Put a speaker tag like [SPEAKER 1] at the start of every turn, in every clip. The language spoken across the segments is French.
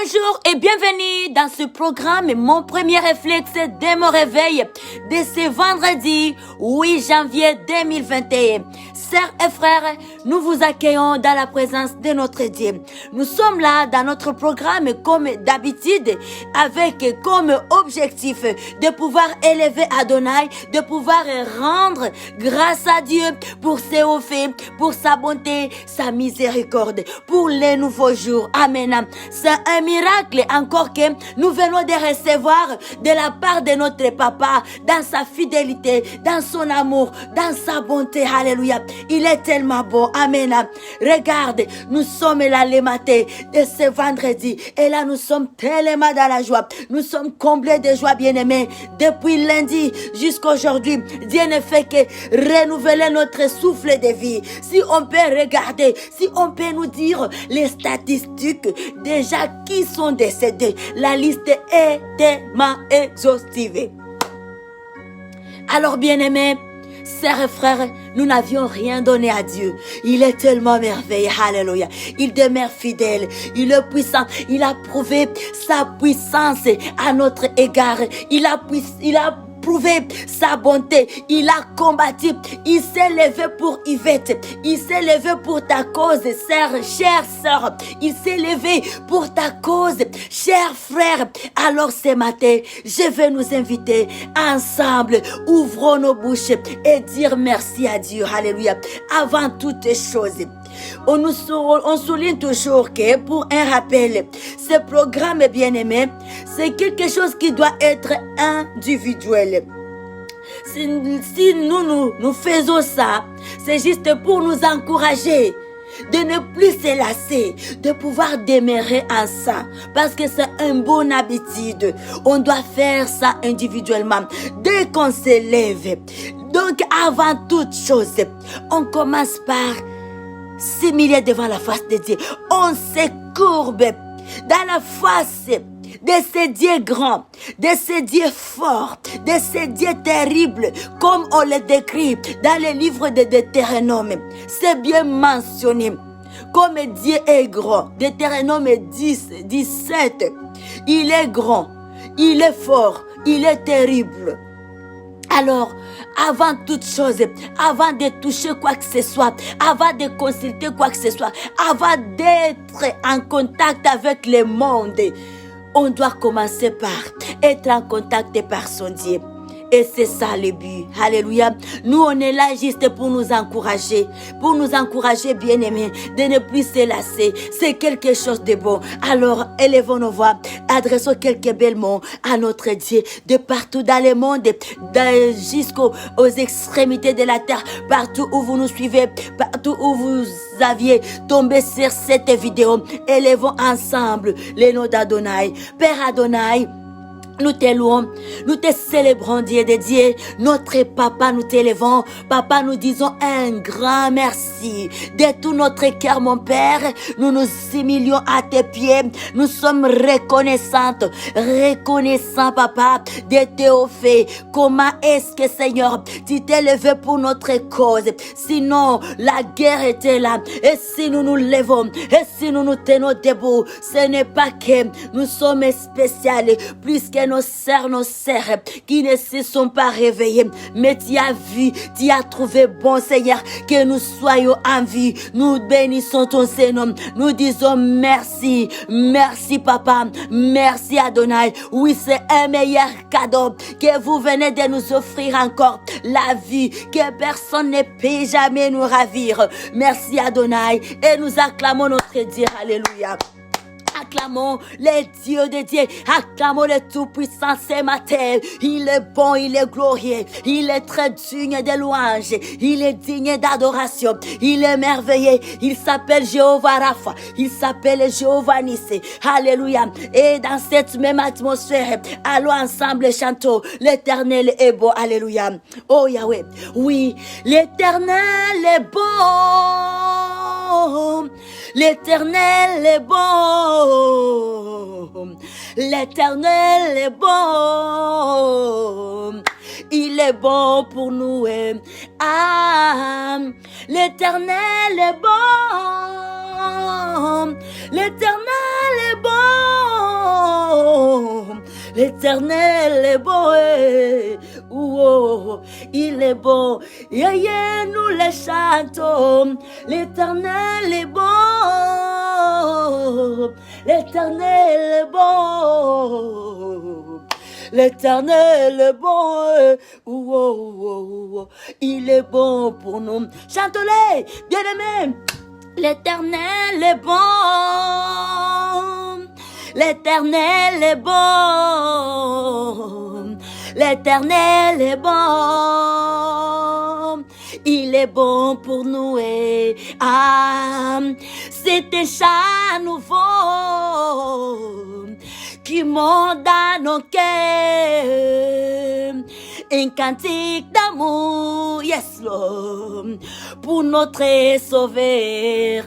[SPEAKER 1] Bonjour et bienvenue dans ce programme. Mon premier réflexe dès mon réveil de ce vendredi 8 janvier 2021. Sœurs et frères, nous vous accueillons dans la présence de notre Dieu. Nous sommes là dans notre programme comme d'habitude avec comme objectif de pouvoir élever Adonai, de pouvoir rendre grâce à Dieu pour ses hauts faits, pour sa bonté, sa miséricorde, pour les nouveaux jours. Amen. C'est un miracle encore que nous venons de recevoir de la part de notre papa dans sa fidélité, dans son amour, dans sa bonté. Alléluia. Il est tellement bon. Amen. Regarde, nous sommes là le matin de ce vendredi et là nous sommes tellement dans la joie. Nous sommes comblés de joie, bien-aimés. Depuis lundi jusqu'à aujourd'hui, Dieu ne fait que renouveler notre souffle de vie. Si on peut regarder, si on peut nous dire les statistiques déjà qui sont décédés, la liste est tellement exhaustive. Alors, bien-aimés, sœurs et frères, nous n'avions rien donné à Dieu. Il est tellement merveilleux. Alléluia. Il demeure fidèle. Il est puissant. Il a prouvé sa puissance à notre égard. Il a prouvé sa bonté. Il a combattu. Il s'est levé pour Yvette. Il s'est levé pour ta cause, chère sœur. Il s'est levé pour ta cause, cher frère. Alors ce matin, je vais nous inviter ensemble. Ouvrons nos bouches et dire merci à Dieu. Alléluia. Avant toutes choses. On souligne toujours que, pour un rappel, ce programme bien-aimé, c'est quelque chose qui doit être individuel. Si nous faisons ça, c'est juste pour nous encourager de ne plus se lasser, de pouvoir demeurer en ça, parce que c'est une bonne habitude. On doit faire ça individuellement, dès qu'on se lève. Donc, avant toute chose, on commence par s'humilier devant la face de Dieu. On se courbe dans la face de ce Dieu grand, de ce Dieu fort, de ce Dieu terrible, comme on le décrit dans le livre de Deutéronome. C'est bien mentionné. Comme Dieu est grand. Deutéronome 10, 17. Il est grand, il est fort, il est terrible. Alors, avant toute chose, avant de toucher quoi que ce soit, avant de consulter quoi que ce soit, avant d'être en contact avec le monde, on doit commencer par être en contact par son Dieu. Et c'est ça le but. Alléluia. Nous, on est là juste pour nous encourager bien-aimés, de ne plus se lasser. C'est quelque chose de bon. Alors, élevons nos voix, adressons quelques belles mots à notre Dieu, de partout dans le monde, jusqu'aux extrémités de la terre, partout où vous nous suivez, partout où vous aviez tombé sur cette vidéo. Élevons ensemble les noms d'Adonai. Père Adonai, nous te louons, nous te célébrons, Dieu de Dieu. Notre papa, nous t'élevons. Papa, nous disons un grand merci. De tout notre cœur, mon Père, nous nous humilions à tes pieds. Nous sommes reconnaissants, papa, de tes hauts faits. Comment est-ce que, Seigneur, tu t'es levé pour notre cause? Sinon, la guerre était là. Et si nous nous levons, et si nous nous tenons debout, ce n'est pas que nous sommes spéciaux, plus que nos sœurs qui ne se sont pas réveillés, mais tu as vu, tu as trouvé bon, Seigneur, que nous soyons en vie. Nous bénissons ton Seigneur, nous disons merci, merci papa, merci Adonai. Oui, c'est un meilleur cadeau que vous venez de nous offrir encore, la vie que personne ne peut jamais nous ravir. Merci Adonai, et nous acclamons notre Dieu. Alléluia. Acclamons les dieux de Dieu, acclamons le Tout-Puissant ce matin. Il est bon, il est glorieux, il est très digne de louange, il est digne d'adoration, il est merveilleux. Il s'appelle Jéhovah Rapha, il s'appelle Jéhovah Nissi. Alléluia. Et dans cette même atmosphère, allons ensemble chantons. L'Éternel est beau. Alléluia. Oh Yahweh, oui, l'Éternel est bon. L'Éternel est bon. L'Éternel est bon. Il est bon pour nous. Ah, l'Éternel est bon. L'Éternel est bon. L'Éternel est bon, il est bon. Yeah, yeah, nous les chantons. L'Éternel est bon. L'Éternel est bon. L'Éternel est bon. Il est bon pour nous. Chantons-les, bien-aimés. L'Éternel est bon. L'Éternel est bon. L'Éternel est bon. Il est bon pour nous. C'est un chant nouveau qui monte dans nos cœurs. Un cantique d'amour, yes Lord, pour notre Sauveur.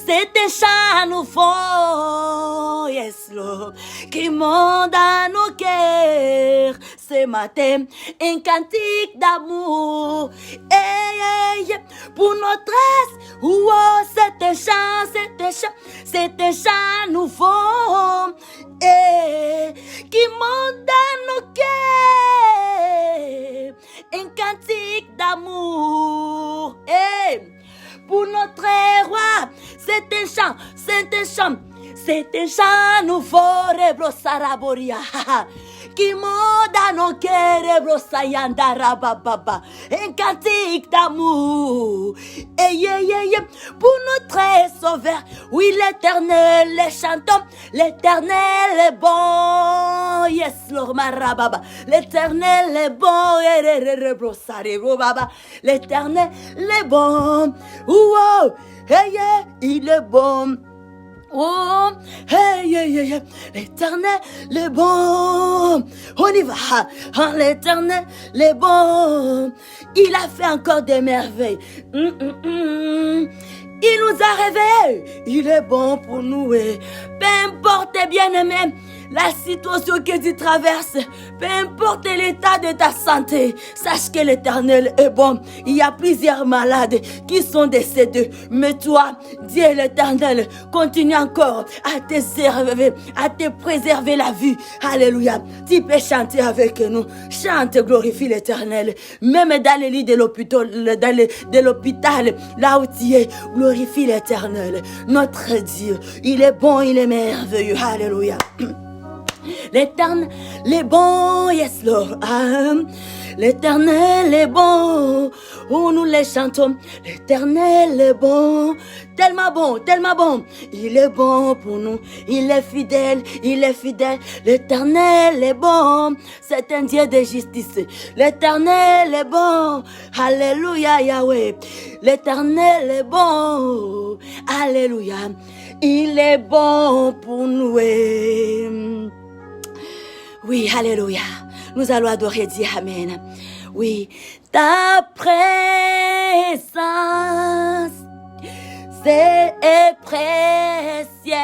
[SPEAKER 1] C'est un chant nouveau, yes Lord, qui monte dans nos cœurs ce matin. Un cantique d'amour, pour notre c'est un chant, c'est un chant, c'est un chant nouveau, qui monte dans nos cœurs. Un cantique d'amour, pour notre roi, c'est un chant, c'est un chant, c'est un chant nouveau, Rebro Saraboria, qui monte dans nos cœurs, Rebro Sayandara Baba, un cantique d'amour, pour notre Sauveur, oui l'Éternel, les chantons, l'Éternel est bon, yes Lord Marababa, l'Éternel est bon, Rebro Sarebo Baba, l'Éternel est bon, il est bon. L'Éternel est bon. On y va. L'Éternel est bon. Il a fait encore des merveilles. Il nous a réveillés. Il est bon pour nous. Peu importe, bien-aimés, la situation que tu traverses, peu importe l'état de ta santé, sache que l'Éternel est bon. Il y a plusieurs malades qui sont décédés, mais toi, Dieu l'Éternel, continue encore à te servir, à te préserver la vie. Alléluia. Tu peux chanter avec nous. Chante, glorifie l'Éternel. Même dans les lits de l'hôpital, là où tu es, glorifie l'Éternel. Notre Dieu, il est bon, il est merveilleux. Alléluia. L'Éternel est bon, yes Lord. L'Éternel est bon. Nous les chantons. L'Éternel est bon. Tellement bon, tellement bon. Il est bon pour nous. Il est fidèle, il est fidèle. L'Éternel est bon. C'est un Dieu de justice. L'Éternel est bon. Alléluia, Yahweh. L'Éternel est bon. Alléluia. Il est bon pour nous. Oui, alléluia. Nous allons adorer Dieu. Amen. Oui, ta présence, c'est précieux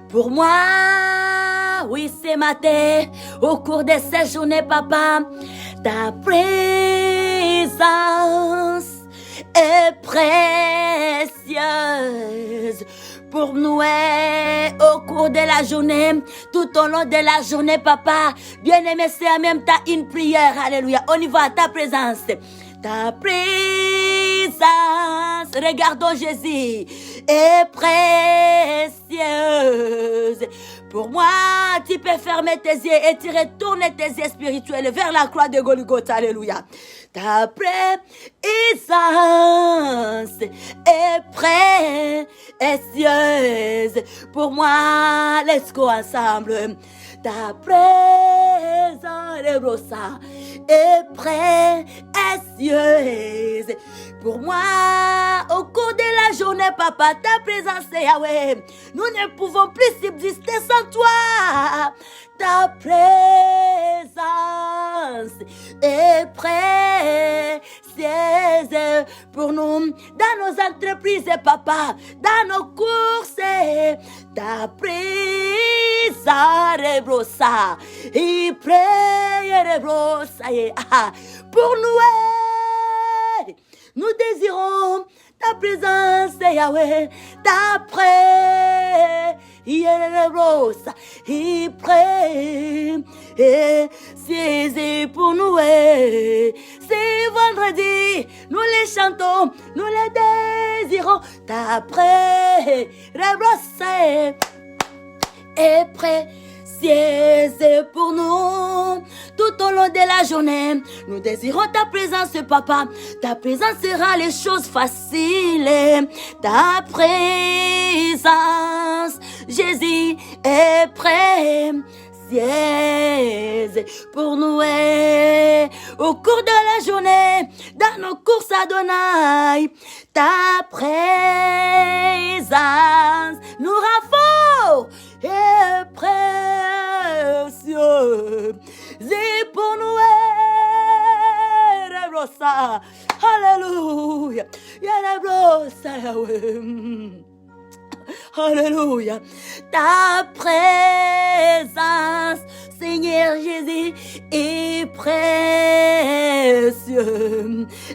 [SPEAKER 1] pour moi. Oui, ce matin, au cours de cette journée, papa, ta présence est précieuse pour nous au cours de la journée, tout au long de la journée, papa. Bien-aimé, c'est en même temps une prière. Alléluia. On y va, ta présence. Ta présence, regardons Jésus, est précieuse. Pour moi, tu peux fermer tes yeux et tu retournes tes yeux spirituels vers la croix de Golgotha. Alléluia. Ta présence est précieuse. Pour moi, let's go ensemble. Ta présence est précieuse. Pour moi, au cours de la journée, papa, ta présence est Yahweh. Nous ne pouvons plus subsister sans toi. Ta présence est précieuse pour nous. Dans nos entreprises, papa, dans nos courses, ta présence est pour nous. Nous désirons ta présence, Yahweh, ta présence. Il c'est pour nous. C'est vendredi, nous les chantons, nous les désirons. Ta présence est précieuse pour nous. Tout au long de la journée, nous désirons ta présence, Papa. Ta présence sera les choses faciles. Ta présence, Jésus, est précieuse pour nous. Au cours de la journée, dans nos courses à Adonai, ta présence nous raffourche et précieux. C'est pour nous. Alléluia. Alléluia. Ta présence, Seigneur Jésus, est précieux.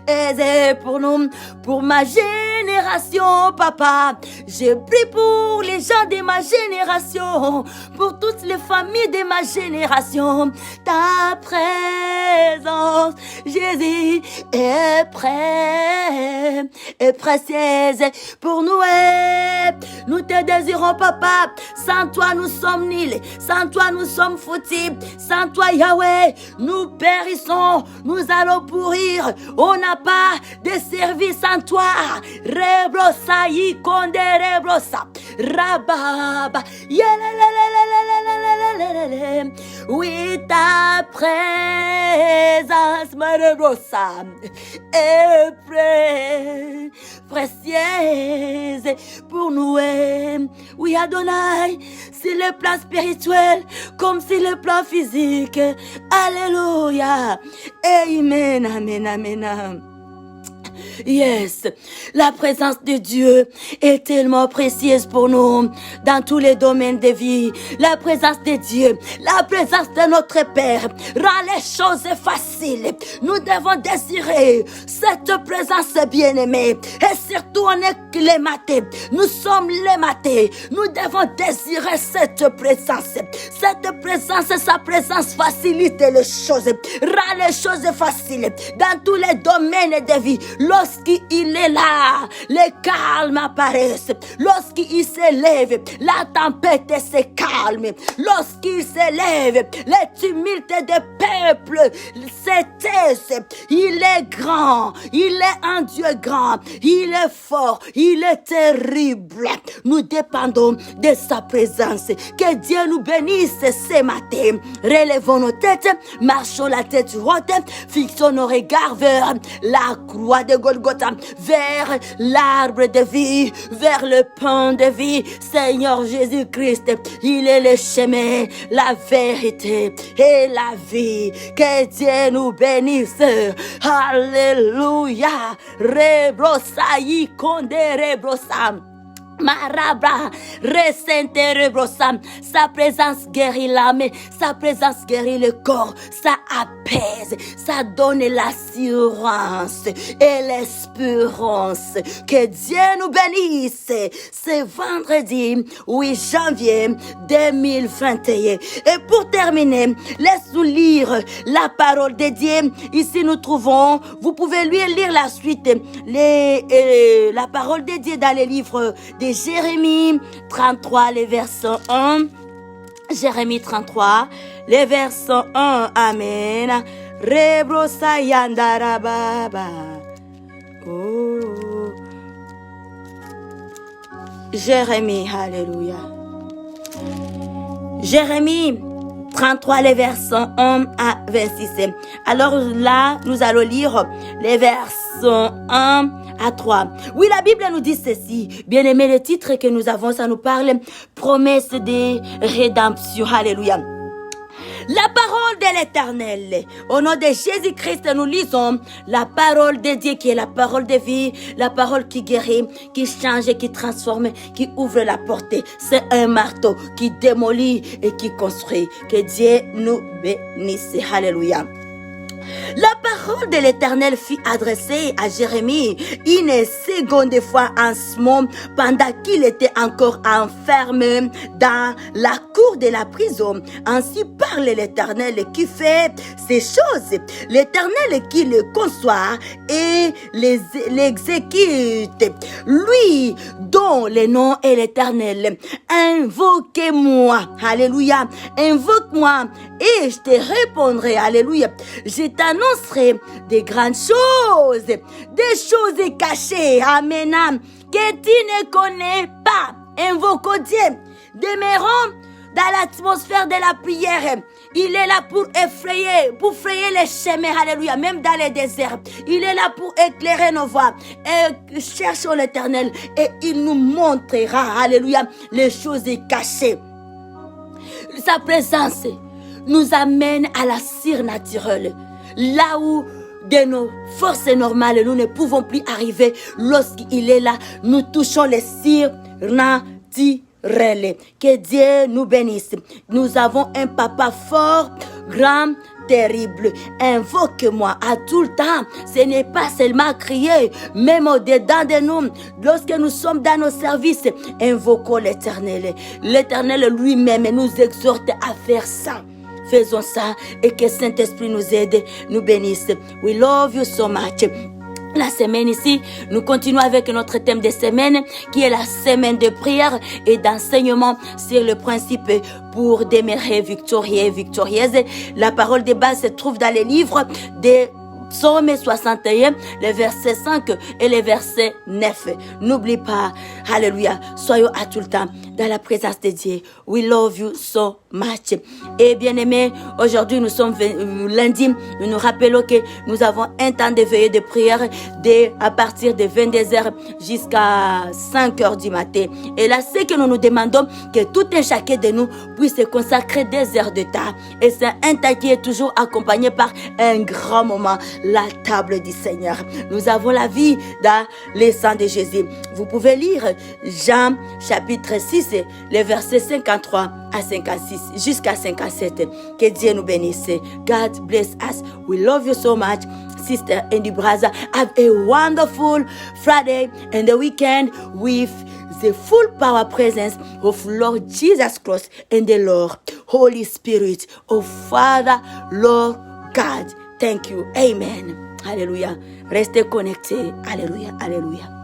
[SPEAKER 1] Et c'est pour nous, pour ma génération, Papa. Je prie pour les gens de ma génération, pour toutes les familles de ma génération. Ta présence, Jésus, est précieuse pour nous. Nous te désirons, Papa. Sans toi, nous sommes nuls. Sans toi, nous sommes foutus. Sans toi, Yahweh, nous périssons. Nous allons pourrir. On n'a pas de service sans toi. Rebrosa, yikonde, rebrosa. Rababa. Oui, ta présence, ma rebrosa, est précieuse pour nous. Oui, Adonai, c'est le plan spirituel comme c'est le plan physique. Alléluia. Amen, amen, amen. Yes, la présence de Dieu est tellement précieuse pour nous dans tous les domaines de vie. La présence de Dieu, la présence de notre Père rend les choses faciles. Nous devons désirer cette présence bien-aimée. Et surtout, on est les matés. Nous sommes les matés. Nous devons désirer cette présence. Cette présence, sa présence facilite les choses, rend les choses faciles dans tous les domaines de vie. Lorsqu'il est là, les calmes apparaissent. Lorsqu'il s'élève, la tempête se calme. Lorsqu'il s'élève, les tumultes des peuples se taisent. Il est grand, il est un Dieu grand, il est fort, il est terrible. Nous dépendons de sa présence. Que Dieu nous bénisse ce matin. Relevons nos têtes, marchons la tête haute, fixons nos regards vers la croix de Golgotha, vers l'arbre de vie, vers le pain de vie. Seigneur Jésus-Christ, il est le chemin, la vérité et la vie. Que Dieu nous bénisse. Alléluia. Rebrosa, yikonde rebrosa. Marabra, resente rebrosam. Sa présence guérit l'âme, sa présence guérit le corps, ça apaise, ça donne l'assurance et l'espérance. Que Dieu nous bénisse. C'est vendredi 8 janvier 2021. Et pour terminer, laisse-nous lire la parole de Dieu. Ici nous trouvons, vous pouvez lire la suite, la parole de Dieu dans les livres de Jérémie 33, les versets 1. Jérémie 33, les versets 1. Amen. Rebrosa yandarababa. Oh. Jérémie, alléluia. Jérémie 33, les versets 1 à 26. Alors là, nous allons lire les versets 1 à 3. Oui, la Bible nous dit ceci. Bien aimé, le titre que nous avons, ça nous parle promesse de rédemption. Alléluia. La parole de l'Éternel. Au nom de Jésus-Christ, nous lisons la parole de Dieu qui est la parole de vie, la parole qui guérit, qui change, qui transforme, qui ouvre la porte. C'est un marteau qui démolit et qui construit. Que Dieu nous bénisse. Alléluia. La parole de l'Éternel fut adressée à Jérémie une seconde fois en ce moment pendant qu'il était encore enfermé dans la cour de la prison. Ainsi parle l'Éternel qui fait ces choses, l'Éternel qui le conçoit et l'exécute. Lui dont le nom est l'Éternel. Invoquez-moi, alléluia, invoque-moi et je te répondrai, alléluia. Je t'annoncerai des grandes choses, des choses cachées, amen, que tu ne connais pas. Invoquons Dieu, demeurons dans l'atmosphère de la prière. Il est là pour frayer les chemins, alléluia, même dans les déserts. Il est là pour éclairer nos voies. Et cherchons l'Éternel et il nous montrera, alléluia, les choses cachées. Sa présence nous amène à la surnaturelle. Là où de nos forces normales, nous ne pouvons plus arriver. Lorsqu'il est là, nous touchons les surnaturels. Que Dieu nous bénisse. Nous avons un papa fort, grand, terrible. Invoque-moi à tout le temps. Ce n'est pas seulement crier, même au-dedans de nous. Lorsque nous sommes dans nos services, invoquons l'Éternel. L'Éternel lui-même nous exhorte à faire ça. Faisons ça et que Saint-Esprit nous aide, nous bénisse. We love you so much. La semaine ici, nous continuons avec notre thème de semaine qui est la semaine de prière et d'enseignement sur le principe pour demeurer victorieux et victorieuse. La parole de base se trouve dans les livres des Psaume 61, les versets 5 et les versets 9. N'oublie pas, alléluia, soyons à tout le temps dans la présence de Dieu. We love you so much. Et bien aimés, aujourd'hui nous sommes lundi, nous nous rappelons que nous avons un temps de veillée de prière à partir de 22h jusqu'à 5h du matin. Et là, c'est que nous nous demandons que tout un chacun de nous puisse se consacrer des heures de temps. Et c'est un temps qui est toujours accompagné par un grand moment. La table du Seigneur. Nous avons la vie dans le sang de Jésus. Vous pouvez lire Jean chapitre 6, les versets 53 à 56 jusqu'à 57. Que Dieu nous bénisse. God bless us. We love you so much. Sister and brother, have a wonderful Friday and the weekend with the full power presence of Lord Jesus Christ and the Lord Holy Spirit of Father, Lord God. Thank you. Amen. Alléluia. Restez connectés. Alléluia. Alléluia.